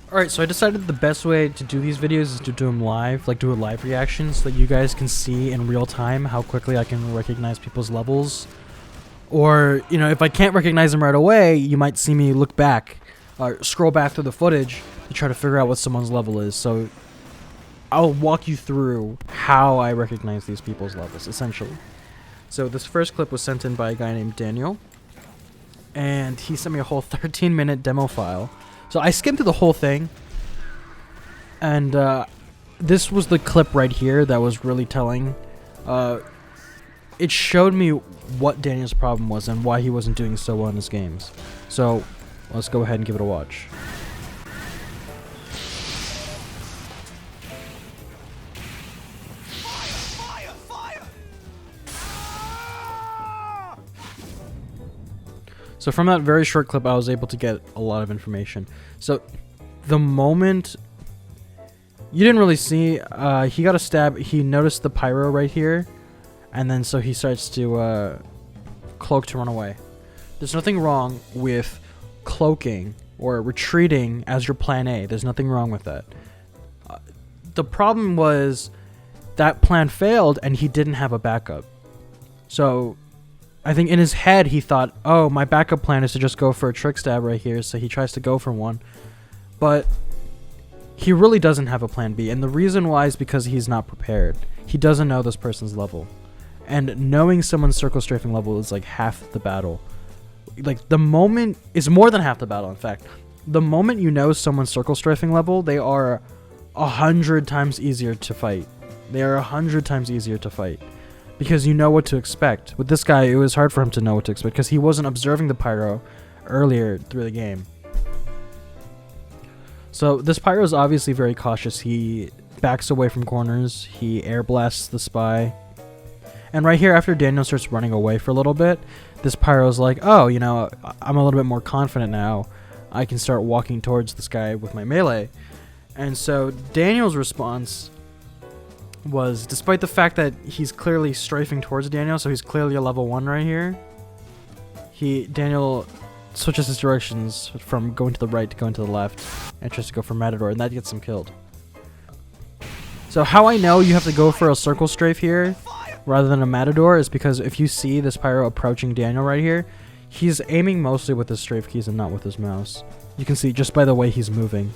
Alright, so I decided the best way to do these videos is to do them live, like do a live reaction, so that you guys can see in real time how quickly I can recognize people's levels. Or, you know, if I can't recognize them right away, you might see me look back, scroll back through the footage to try to figure out what someone's level is. So I'll walk you through how I recognize these people's levels, essentially. So this first clip was sent in by a guy named Daniel, and he sent me a whole 13-minute demo file. So I skimmed through the whole thing, and this was the clip right here that was really telling. It showed me what Daniel's problem was and why he wasn't doing so well in his games. So let's go ahead and give it a watch. So from that very short clip, I was able to get a lot of information. So the moment you didn't really see, he got a stab. He noticed the pyro right here, and then so he starts to cloak to run away. There's nothing wrong with cloaking or retreating as your plan A. There's nothing wrong with that. The problem was that plan failed, and he didn't have a backup. So I think in his head he thought, oh, my backup plan is to just go for a trick stab right here, so he tries to go for one. But he really doesn't have a plan B, and the reason why is because he's not prepared. He doesn't know this person's level. And knowing someone's circle strafing level is like half the battle. Like, the moment is more than half the battle, in fact. The moment you know someone's circle strafing level, they are 100 times easier to fight. They are 100 times easier to fight. Because you know what to expect. With this guy, it was hard for him to know what to expect because he wasn't observing the pyro earlier through the game. So this pyro is obviously very cautious. He backs away from corners. He air blasts the spy. And right here, after Daniel starts running away for a little bit, this pyro is like, oh, you know, I'm a little bit more confident now. I can start walking towards this guy with my melee. And so Daniel's response was, despite the fact that he's clearly strafing towards Daniel, so he's clearly a level 1 right here, Daniel switches his directions from going to the right to going to the left and tries to go for Matador, and that gets him killed. So how I know you have to go for a circle strafe here rather than a Matador is because if you see this pyro approaching Daniel right here, he's aiming mostly with his strafe keys and not with his mouse. You can see just by the way he's moving,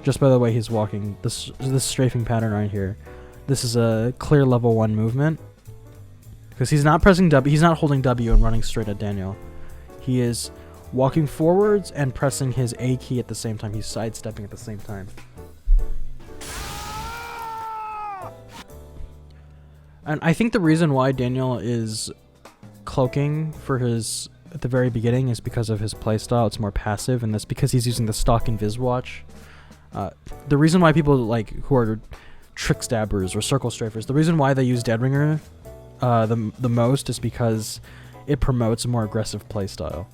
just by the way he's walking, this strafing pattern right here. This is a clear level 1 movement because he's not pressing W, he's not holding W and running straight at Daniel. He is walking forwards and pressing his A key at the same time. He's sidestepping at the same time. And I think the reason why Daniel is cloaking for his at the very beginning is because of his playstyle. It's more passive, and that's because he's using the stock invis watch. The reason why people like who are trick stabbers or circle strafers, the reason why they use Dead Ringer the most is because it promotes a more aggressive playstyle.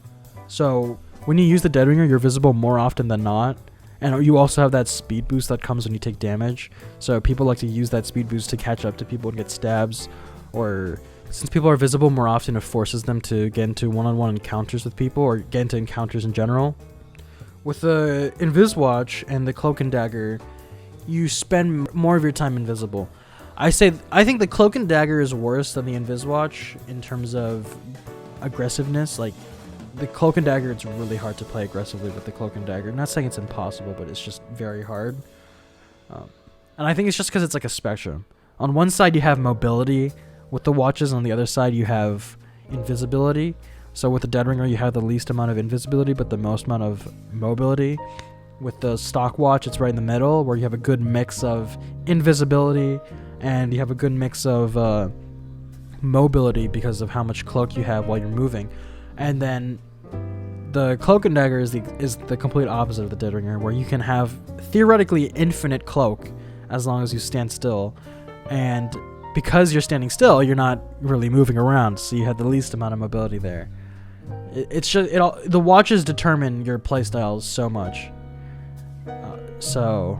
So when you use the Dead Ringer, you're visible more often than not, and you also have that speed boost that comes when you take damage. So people like to use that speed boost to catch up to people and get stabs, or since people are visible more often, it forces them to get into one-on-one encounters with people or get into encounters in general. With the Invis Watch and the Cloak and Dagger, you spend more of your time invisible. I think the Cloak and Dagger is worse than the Invis Watch in terms of aggressiveness. Like, the Cloak and Dagger, it's really hard to play aggressively with the Cloak and Dagger. I'm not saying it's impossible, but it's just very hard. And I think it's just because it's like a spectrum. On one side, you have mobility with the watches. On the other side, you have invisibility. So with the Dead Ringer, you have the least amount of invisibility, but the most amount of mobility. With the stock watch, it's right in the middle, where you have a good mix of invisibility and you have a good mix of mobility because of how much cloak you have while you're moving. And then the Cloak and Dagger is the complete opposite of the Dead Ringer, where you can have theoretically infinite cloak as long as you stand still. And because you're standing still, you're not really moving around, so you have the least amount of mobility there. It's just the watches determine your playstyles so much. So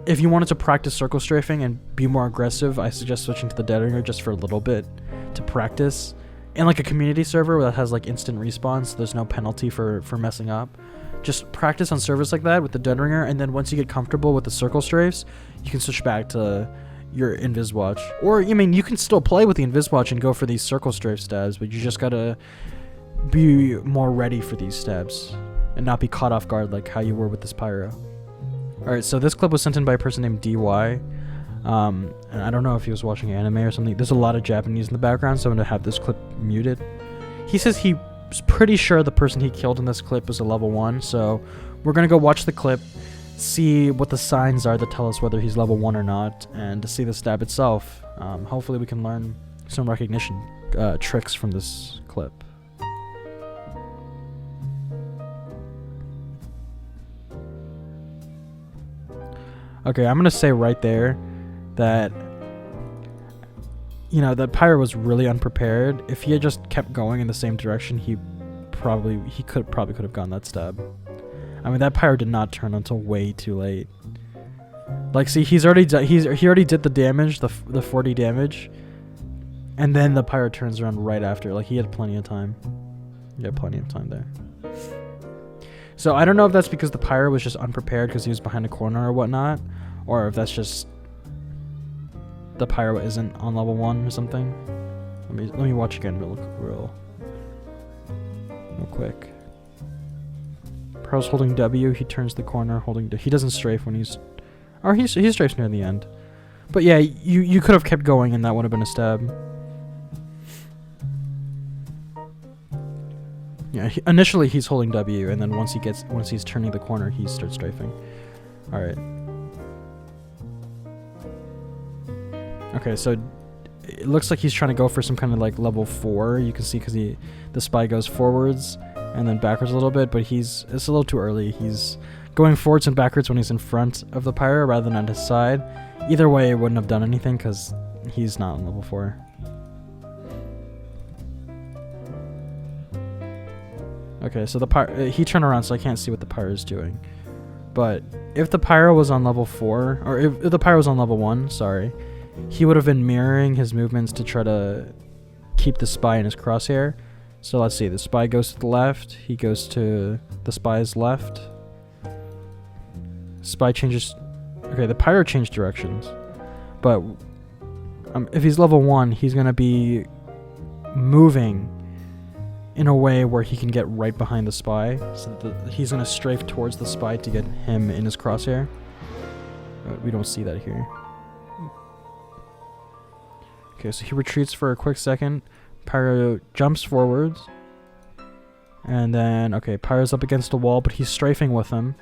if you wanted to practice circle strafing and be more aggressive, I suggest switching to the Dead Ringer just for a little bit to practice. In like a community server that has like instant respawn, so there's no penalty for messing up. Just practice on servers like that with the Dead Ringer, and then once you get comfortable with the circle strafes, you can switch back to your Invis Watch. Or, I mean, you can still play with the Invis Watch and go for these circle strafe stabs, but you just gotta be more ready for these stabs and not be caught off guard like how you were with this pyro. Alright, so this clip was sent in by a person named DY. And I don't know if he was watching anime or something. There's a lot of Japanese in the background, so I'm gonna have this clip muted. He says he's pretty sure the person he killed in this clip was a level 1, so we're gonna go watch the clip, see what the signs are that tell us whether he's level 1 or not, and to see the stab itself. Hopefully we can learn some recognition tricks from this clip. Okay, I'm gonna say right there that, you know, that pyro was really unprepared. If he had just kept going in the same direction, he could have gotten that stab. I mean, that pyro did not turn until way too late. Like, see, he already did the damage, the 40 damage, and then the pyro turns around right after. Like, he had plenty of time. He had plenty of time there. So I don't know if that's because the pyro was just unprepared because he was behind a corner or whatnot, or if that's just the pyro isn't on level 1 or something. Let me watch again real quick. Pyro's holding W, he turns the corner holding he doesn't strafe when he's, or he strafes near the end. But yeah, you could have kept going and that would have been a stab. Yeah, initially he's holding W, and then once he's turning the corner, he starts strafing. All right. Okay, so it looks like he's trying to go for some kind of like level 4. You can see because the spy goes forwards and then backwards a little bit, but it's a little too early. He's going forwards and backwards when he's in front of the pyro rather than on his side. Either way, it wouldn't have done anything because he's not on level 4. Okay, so he turned around, so I can't see what the pyro is doing. But if the pyro was on level 4, or if the pyro was on level 1, sorry, he would have been mirroring his movements to try to keep the spy in his crosshair. So let's see, the spy goes to the left, he goes to the spy's left. Spy changes, okay, the pyro changed directions. But if he's level 1, he's going to be moving in a way where he can get right behind the spy. So he's going to strafe towards the spy to get him in his crosshair. We don't see that here. Okay, so he retreats for a quick second. Pyro jumps forwards. And then, okay, Pyro's up against a wall, but he's strafing with him.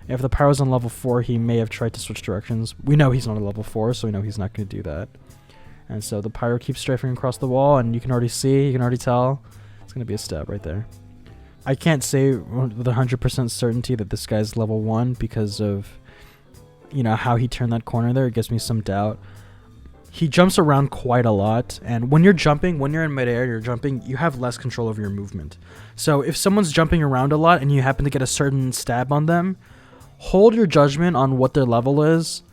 If the Pyro's on level 4, he may have tried to switch directions. We know he's not on level 4, so we know he's not going to do that. And so the Pyro keeps strafing across the wall, and you can already tell. It's going to be a stab right there. I can't say with 100% certainty that this guy's level 1 because of, you know, how he turned that corner there. It gives me some doubt. He jumps around quite a lot, and when you're in midair, you have less control over your movement. So if someone's jumping around a lot and you happen to get a certain stab on them, hold your judgment on what their level is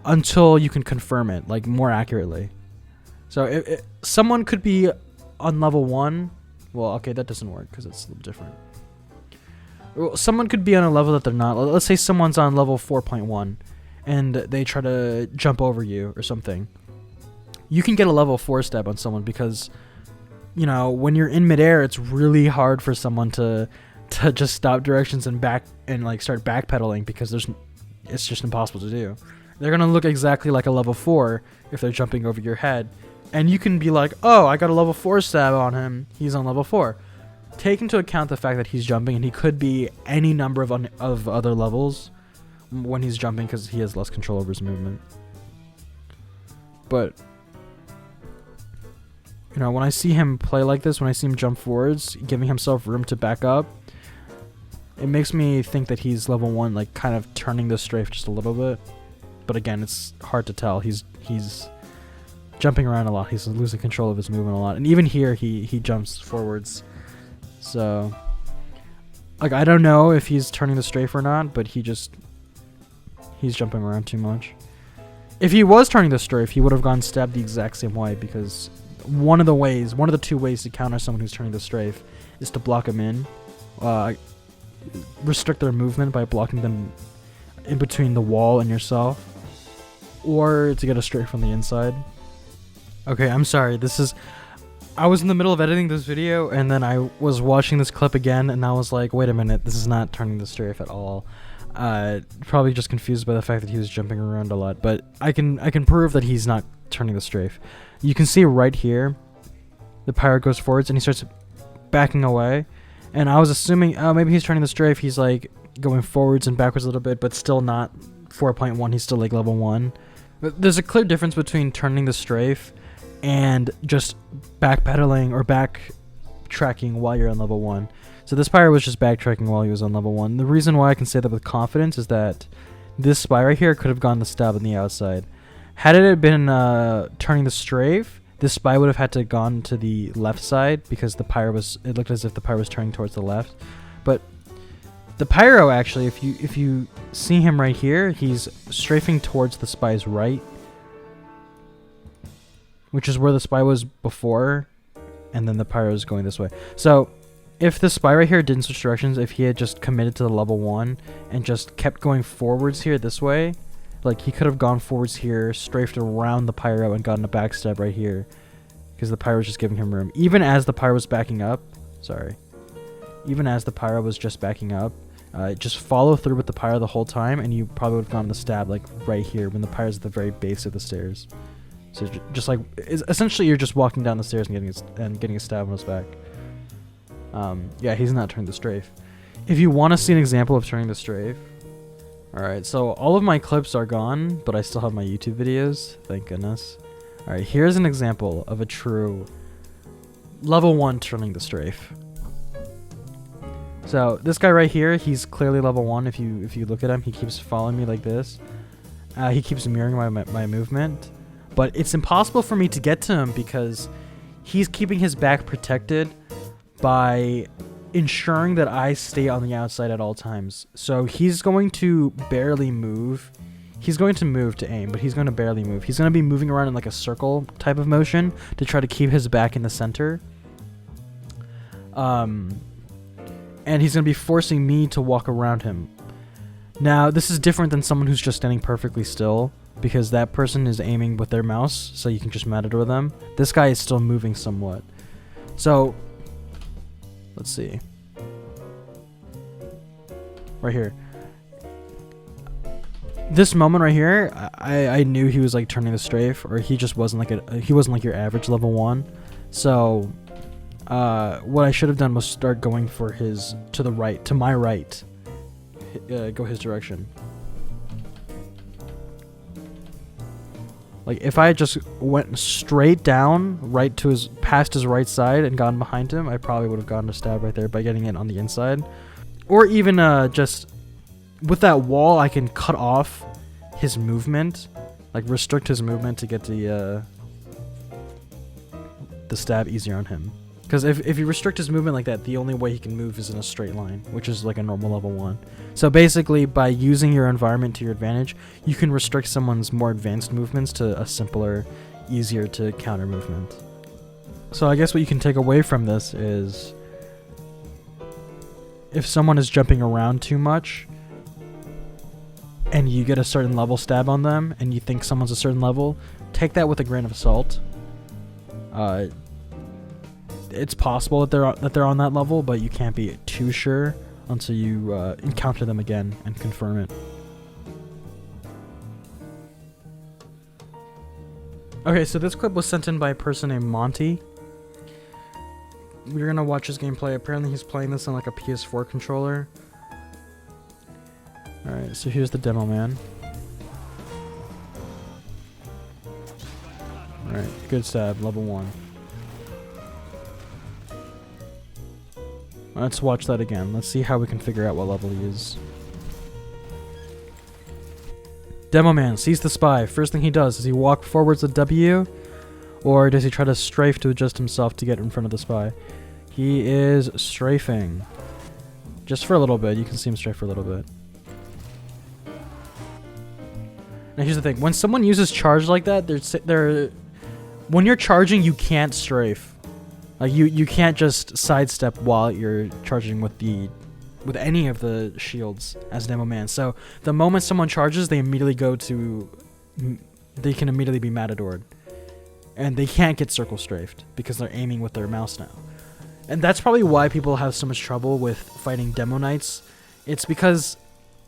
until you can confirm it, like, more accurately. So if someone could be on level 1, well, okay, that doesn't work because it's a little different. Well, someone could be on a level that they're not. Let's say someone's on level 4.1. and they try to jump over you or something. You can get a level 4 stab on someone because, you know, when you're in midair, it's really hard for someone to just stop directions and start backpedaling because it's just impossible to do. They're gonna look exactly like a level 4 if they're jumping over your head, and you can be like, oh, I got a level 4 stab on him. He's on level 4. Take into account the fact that he's jumping, and he could be any number of other levels when he's jumping because he has less control over his movement. But, you know, when I see him play like this, when I see him jump forwards, giving himself room to back up, it makes me think that he's level 1, like, kind of turning the strafe just a little bit. But again, it's hard to tell. He's jumping around a lot. He's losing control of his movement a lot. And even here, he jumps forwards. So, like, I don't know if he's turning the strafe or not, but he's jumping around too much. If he was turning the strafe, he would have gone stabbed the exact same way, because one of the 2 ways to counter someone who's turning the strafe is to block him in. restrict their movement by blocking them in between the wall and yourself, or to get a strafe from the inside. Okay, I'm sorry. I was in the middle of editing this video, and then I was watching this clip again, and I was like, wait a minute, this is not turning the strafe at all. Probably just confused by the fact that he was jumping around a lot, but I can prove that he's not turning the strafe. You can see right here, the pirate goes forwards, and he starts backing away, and I was assuming, oh, maybe he's turning the strafe, he's like going forwards and backwards a little bit, but still not 4.1, he's still like level 1. But there's a clear difference between turning the strafe and just backpedaling or backtracking while you're on level 1. So this pirate was just backtracking while he was on level 1. The reason why I can say that with confidence is that this spy right here could have gone the stab on the outside. Had it been turning the strafe, this spy would have had to gone to the left side because it looked as if the pirate was turning towards the left. But the pyro actually, if you see him right here, he's strafing towards the spy's right, which is where the spy was before, and then the pyro is going this way. So if the spy right here didn't switch directions, if he had just committed to the level 1 and just kept going forwards here this way, like he could have gone forwards here, strafed around the pyro, and gotten a backstab right here, because the pyro was just giving him room. Even as the pyro was backing up, even as the pyro was just backing up, just follow through with the pyro the whole time, and you probably would have gotten the stab like right here when the pyro's at the very base of the stairs. So just like essentially, you're just walking down the stairs and getting a stab on his back. Yeah, he's not turning the strafe. If you want to see an example of turning the strafe, alright, so all of my clips are gone, but I still have my YouTube videos, thank goodness. Alright, here's an example of a true level 1 turning the strafe. So this guy right here, he's clearly level 1. If you look at him, he keeps following me like this. He keeps mirroring my movement, but it's impossible for me to get to him because he's keeping his back protected by ensuring that I stay on the outside at all times. So he's going to barely move. He's going to move to aim, but he's going to barely move. He's going to be moving around in like a circle type of motion to try to keep his back in the center. And he's going to be forcing me to walk around him. Now, this is different than someone who's just standing perfectly still, because that person is aiming with their mouse, so you can just matador them. This guy is still moving somewhat. So, let's see. Right here. This moment right here, I knew he was like turning the strafe, or he just wasn't like your average level 1. So, what I should have done was start going for to my right. Go his direction. Like if I just went straight down right to past his right side and gotten behind him, I probably would have gotten a stab right there by getting it on the inside. Or even just with that wall, I can cut off his movement, like restrict his movement to get the stab easier on him. Because if you restrict his movement like that, the only way he can move is in a straight line, which is like a normal level 1. So basically, by using your environment to your advantage, you can restrict someone's more advanced movements to a simpler, easier to counter movement. So I guess what you can take away from this is, if someone is jumping around too much, and you get a certain level stab on them, and you think someone's a certain level, take that with a grain of salt. It's possible that they're on that level, but you can't be too sure until you encounter them again and confirm it. Okay, so this clip was sent in by a person named Monty. We're gonna watch his gameplay. Apparently he's playing this on like a PS4 controller. Alright, so here's the demo man. Alright, good stab, level 1. Let's watch that again. Let's see how we can figure out what level he is. Demo man sees the spy. First thing he does, does he walk forwards with W? Or does he try to strafe to adjust himself to get in front of the spy? He is strafing. Just for a little bit. You can see him strafe for a little bit. Now here's the thing. When someone uses charge like that, when you're charging, you can't strafe. Like you can't just sidestep while you're charging with with any of the shields as Demo Man. So the moment someone charges, they immediately go to, they can immediately be Matadored. And they can't get circle strafed because they're aiming with their mouse now. And that's probably why people have so much trouble with fighting Demo Knights. It's because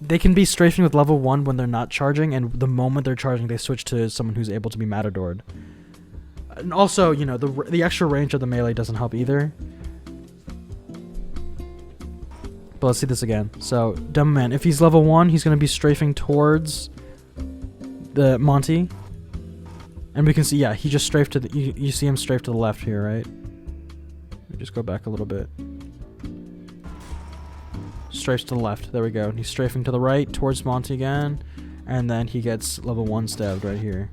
they can be strafing with level 1 when they're not charging, and the moment they're charging, they switch to someone who's able to be Matadored. And also, you know, the extra range of the melee doesn't help either. But let's see this again. So, Demo Man, if he's level 1, he's going to be strafing towards the Monty. And we can see, yeah, he just strafed to the... You see him strafe to the left here, right? Let me just go back a little bit. Strafes to the left. There we go. He's strafing to the right towards Monty again. And then he gets level 1 stabbed right here.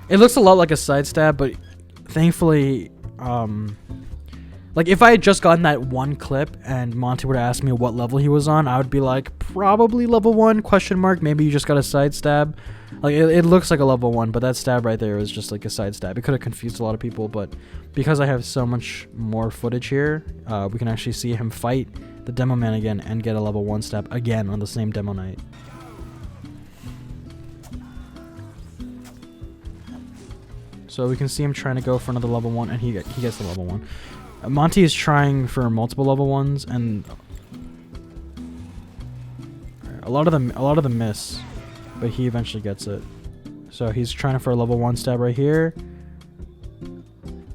It looks a lot like a side stab, but thankfully, like if I had just gotten that one clip and Monty would ask me what level he was on, I would be like, probably level 1, question mark, maybe you just got a side stab. Like it looks like a level 1, but that stab right there was just like a side stab. It could have confused a lot of people, but because I have so much more footage here, we can actually see him fight the Demo Man again and get a level 1 stab again on the same Demo Knight. So we can see him trying to go for another level 1, and he gets the level 1. Monty is trying for multiple level 1s, and a lot of them miss, but he eventually gets it. So he's trying for a level 1 stab right here.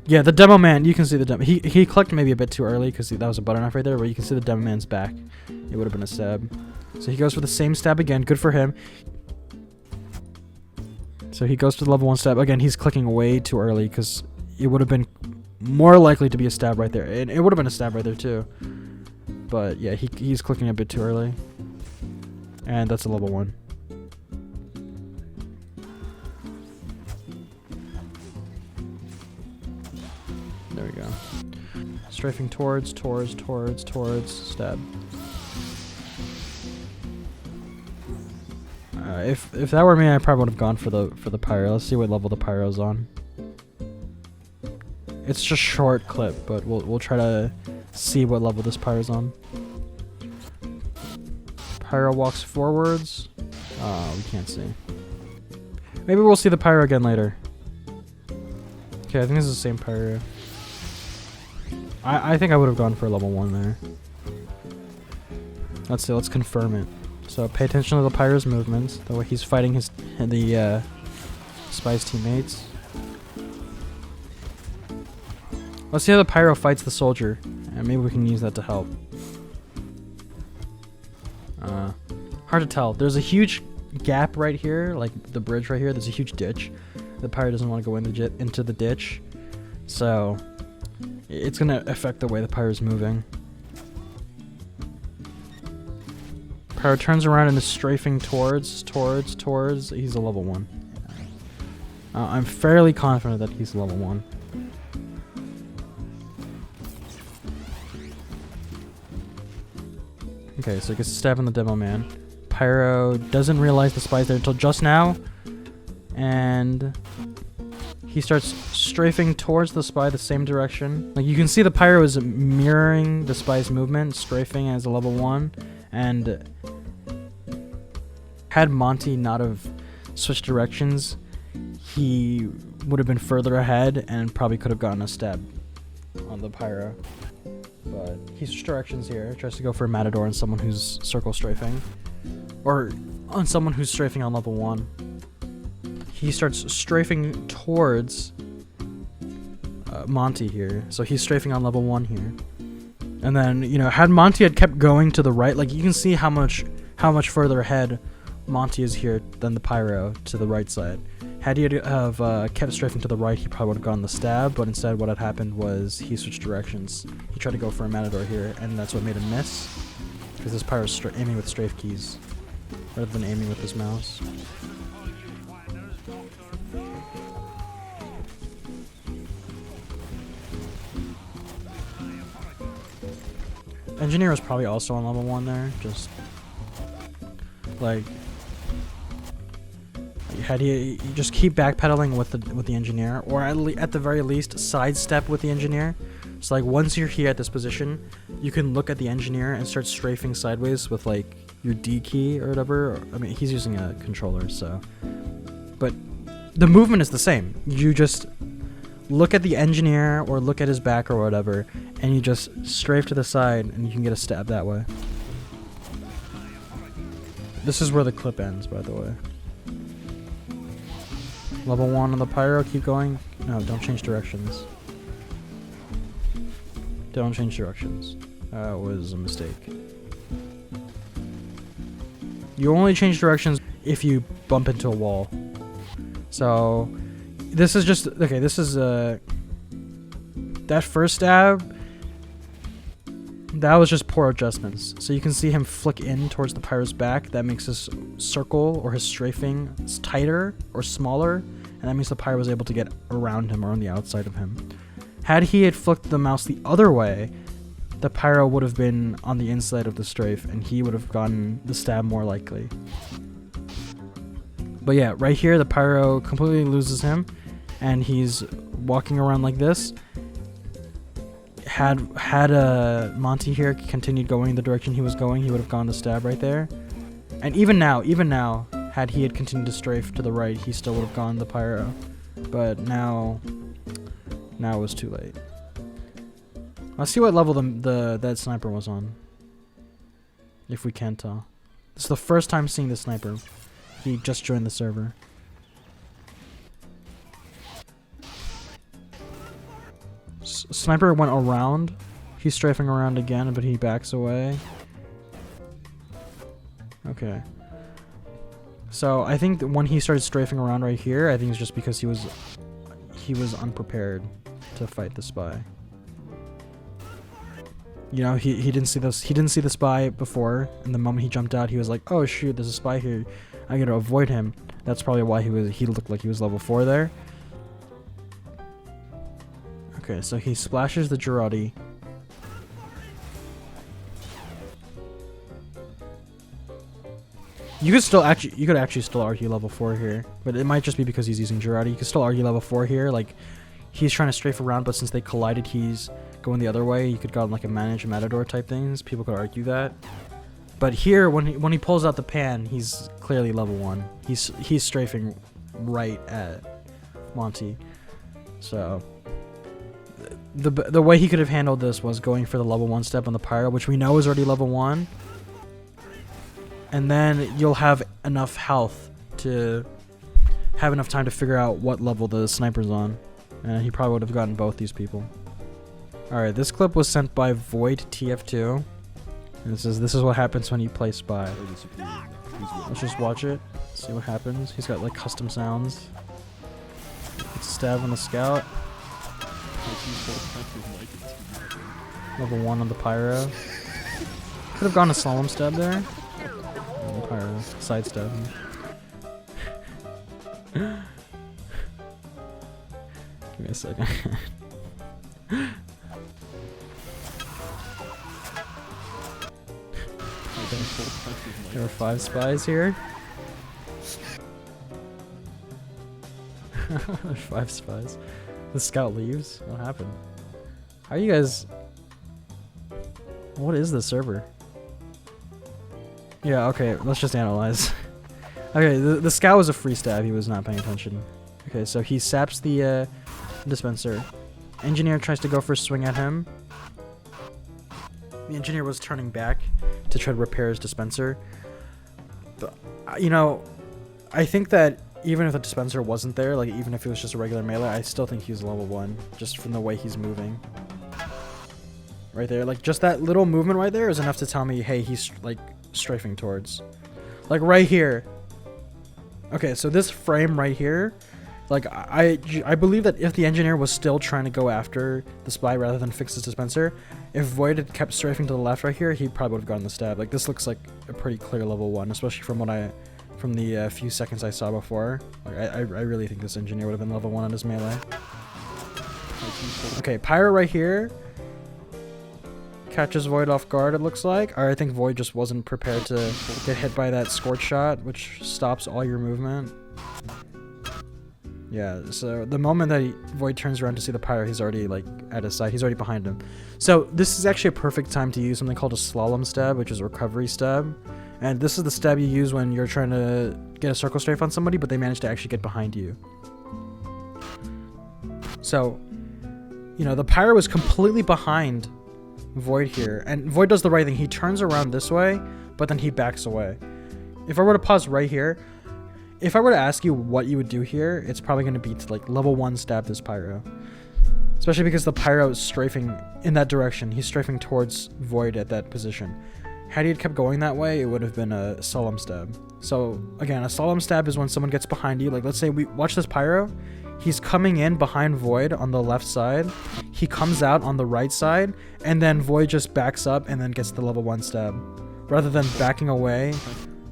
Yeah, the Demo Man, you can see the Demo. He clicked maybe a bit too early because that was a butter knife right there, but you can see the Demo Man's back. It would have been a stab. So he goes for the same stab again. Good for him. So he goes to the level 1 stab. Again, he's clicking way too early because it would have been more likely to be a stab right there. And it would have been a stab right there too. But yeah, he's clicking a bit too early. And that's a level 1. There we go. Strafing towards, stab. If that were me, I probably would have gone for the pyro. Let's see what level the pyro's on. It's just short clip, but we'll try to see what level this pyro's on. Pyro walks forwards. We can't see. Maybe we'll see the pyro again later. Okay, I think this is the same pyro. I think I would have gone for level 1 there. Let's see. Let's confirm it. So pay attention to the pyro's movements, the way he's fighting the spy's teammates. Let's see how the pyro fights the soldier, and maybe we can use that to help. Hard to tell. There's a huge gap right here, like the bridge right here. There's a huge ditch. The pyro doesn't want to go into the ditch, so it's gonna affect the way the pyro's moving. Pyro turns around and is strafing towards. He's a level 1. I'm fairly confident that he's level 1. Okay, so he gets a stab on the Demo Man. Pyro doesn't realize the spy's there until just now. And he starts strafing towards the spy the same direction. Like you can see the pyro is mirroring the spy's movement, strafing as a level 1. And had Monty not have switched directions, he would have been further ahead and probably could have gotten a stab on the pyro. But he switched directions here, tries to go for a Matador on someone who's circle strafing. Or on someone who's strafing on level 1. He starts strafing towards Monty here. So he's strafing on level 1 here. And then, you know, had Monty had kept going to the right, like you can see how much further ahead Monty is here than the pyro to the right side. Had he have kept strafing to the right, he probably would have gotten the stab, but instead what had happened was he switched directions. He tried to go for a Matador here, and that's what made him miss. Because this pyro's aiming with strafe keys, rather than aiming with his mouse. Engineer was probably also on level 1 there, just like had he just keep backpedaling with the engineer, or at the very least sidestep with the engineer. So like once you're here at this position, you can look at the engineer and start strafing sideways with like your D key or whatever. I mean, he's using a controller, so. But the movement is the same. You just look at the engineer or look at his back or whatever, and you just strafe to the side and you can get a stab that way. This is where the clip ends, by the way. Level 1 on the pyro, keep going. No, don't change directions. Don't change directions. That was a mistake. You only change directions if you bump into a wall. So, this is just, okay, this is, that first stab, that was just poor adjustments. So you can see him flick in towards the pyro's back. That makes his circle or his strafing tighter or smaller, and that means the pyro was able to get around him or on the outside of him. Had he had flicked the mouse the other way, the pyro would have been on the inside of the strafe, and he would have gotten the stab more likely. But yeah, right here, the pyro completely loses him, and he's walking around like this. Had Monty here continued going the direction he was going, he would have gone to stab right there. And even now, had he had continued to strafe to the right, he still would have gone the pyro. But now it was too late. Let's see what level that sniper was on, if we can tell. This is the first time seeing the sniper. He just joined the server. Sniper went around. He's strafing around again, but he backs away. Okay. So I think that when he started strafing around right here, I think it's just because he was unprepared to fight the spy. You know, he didn't see this. He didn't see the spy before, and the moment he jumped out, he was like, "Oh shoot, there's a spy here. I gotta avoid him." That's probably why he looked like he was level 4 there. Okay, so he splashes the Girardi. You could actually still argue level 4 here, but it might just be because he's using Girardi. You could still argue level 4 here, like he's trying to strafe around, but since they collided, he's going the other way. You could go like a manage matador type things. People could argue that. But here, when he pulls out the pan, he's clearly level 1. He's strafing right at Monty. So the way he could have handled this was going for the level 1 step on the pyro, which we know is already level 1. And then you'll have enough health to have enough time to figure out what level the sniper's on. And he probably would have gotten both these people. Alright, this clip was sent by Void TF2. And this is what happens when you play spy. Let's just watch it, see what happens. He's got like custom sounds. Let's stab on the scout. Level 1 on the pyro. Could have gone a slalom stab there. Pyro side stab. Give me a second. There are 5 spies here. There's 5 spies. The scout leaves. What happened? How are you guys? What is this server? Yeah, okay, let's just analyze. Okay, the scout was a free stab. He was not paying attention. Okay, so he saps the dispenser. Engineer tries to go for a swing at him. The engineer was turning back to try to repair his dispenser. But, you know, I think that even if the dispenser wasn't there, like even if it was just a regular melee, I still think he was level 1, just from the way he's moving. Right there, like just that little movement right there is enough to tell me, hey, he's like strafing towards. Like right here. Okay, so this frame right here, like I believe that if the engineer was still trying to go after the spy rather than fix his dispenser, if Void had kept strafing to the left right here, he probably would have gotten the stab. Like this looks like a pretty clear level 1, especially from the few seconds I saw before. Like I really think this engineer would have been level 1 on his melee. Okay, pyro right here catches Void off guard, it looks like. Or I think Void just wasn't prepared to get hit by that scorch shot, which stops all your movement. Yeah, so the moment that Void turns around to see the pyro, he's already like at his side. He's already behind him. So this is actually a perfect time to use something called a slalom stab, which is a recovery stab. And this is the stab you use when you're trying to get a circle strafe on somebody, but they manage to actually get behind you. So, you know, the pyro is completely behind Void here, and Void does the right thing. He turns around this way, but then he backs away. If I were to pause right here, if I were to ask you what you would do here, it's probably going to be to like level 1 stab this pyro. Especially because the pyro is strafing in that direction. He's strafing towards Void at that position. Had he kept going that way, it would have been a solemn stab. So again, a solemn stab is when someone gets behind you. Like let's say we watch this pyro. He's coming in behind Void on the left side. He comes out on the right side, and then Void just backs up and then gets the level 1 stab. Rather than backing away,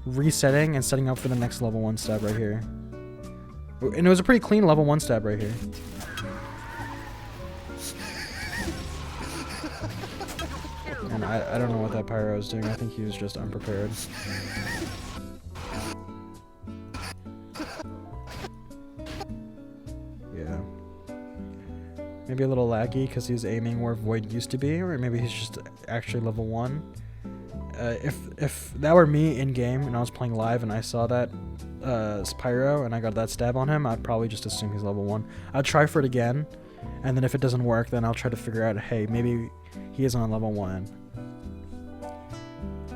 resetting, and setting up for the next level 1 stab right here. And it was a pretty clean level 1 stab right here. And I don't know what that pyro was doing. I think he was just unprepared. Yeah. Maybe a little laggy because he's aiming where Void used to be, or maybe he's just actually level 1. If that were me in game and I was playing live and I saw that Spyro and I got that stab on him, I'd probably just assume he's level 1. I'd try for it again, and then if it doesn't work, then I'll try to figure out, hey, maybe he isn't on level 1.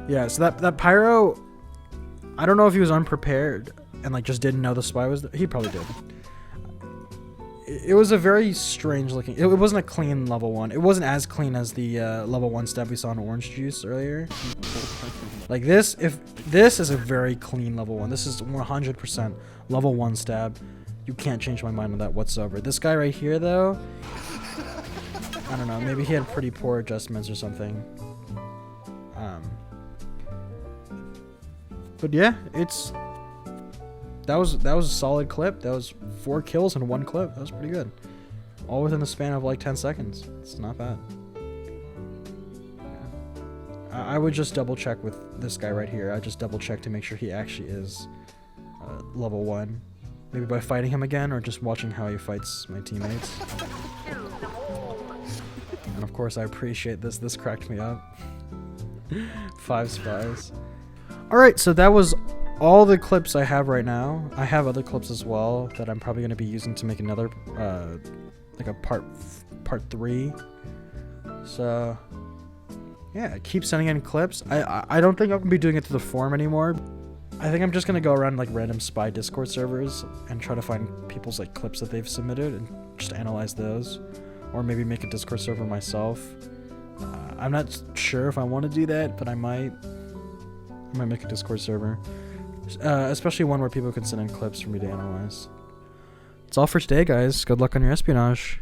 Yeah, so that Pyro, I don't know if he was unprepared and like just didn't know the spy was there. He probably did. It was a very strange looking, it wasn't a clean level 1. It wasn't as clean as the level 1 stab we saw in Orange Juice earlier. Like this, this is a very clean level 1. This is 100% level 1 stab. You can't change my mind on that whatsoever. This guy right here though, I don't know, maybe he had pretty poor adjustments or something. But yeah, that was a solid clip. That was 4 kills in 1 clip. That was pretty good. All within the span of like 10 seconds. It's not bad. Yeah. I would just double check with this guy right here. I just double check to make sure he actually is level 1. Maybe by fighting him again or just watching how he fights my teammates. And of course I appreciate this. This cracked me up. 5 spies. Alright, so that was all the clips I have right now. I have other clips as well that I'm probably going to be using to make another, like a part 3. So, yeah, keep sending in clips. I don't think I'm going to be doing it to the forum anymore. I think I'm just going to go around like random spy Discord servers and try to find people's like clips that they've submitted and just analyze those. Or maybe make a Discord server myself. I'm not sure if I want to do that, but I might make a Discord server. Especially one where people can send in clips for me to analyze. That's all for today, guys. Good luck on your espionage.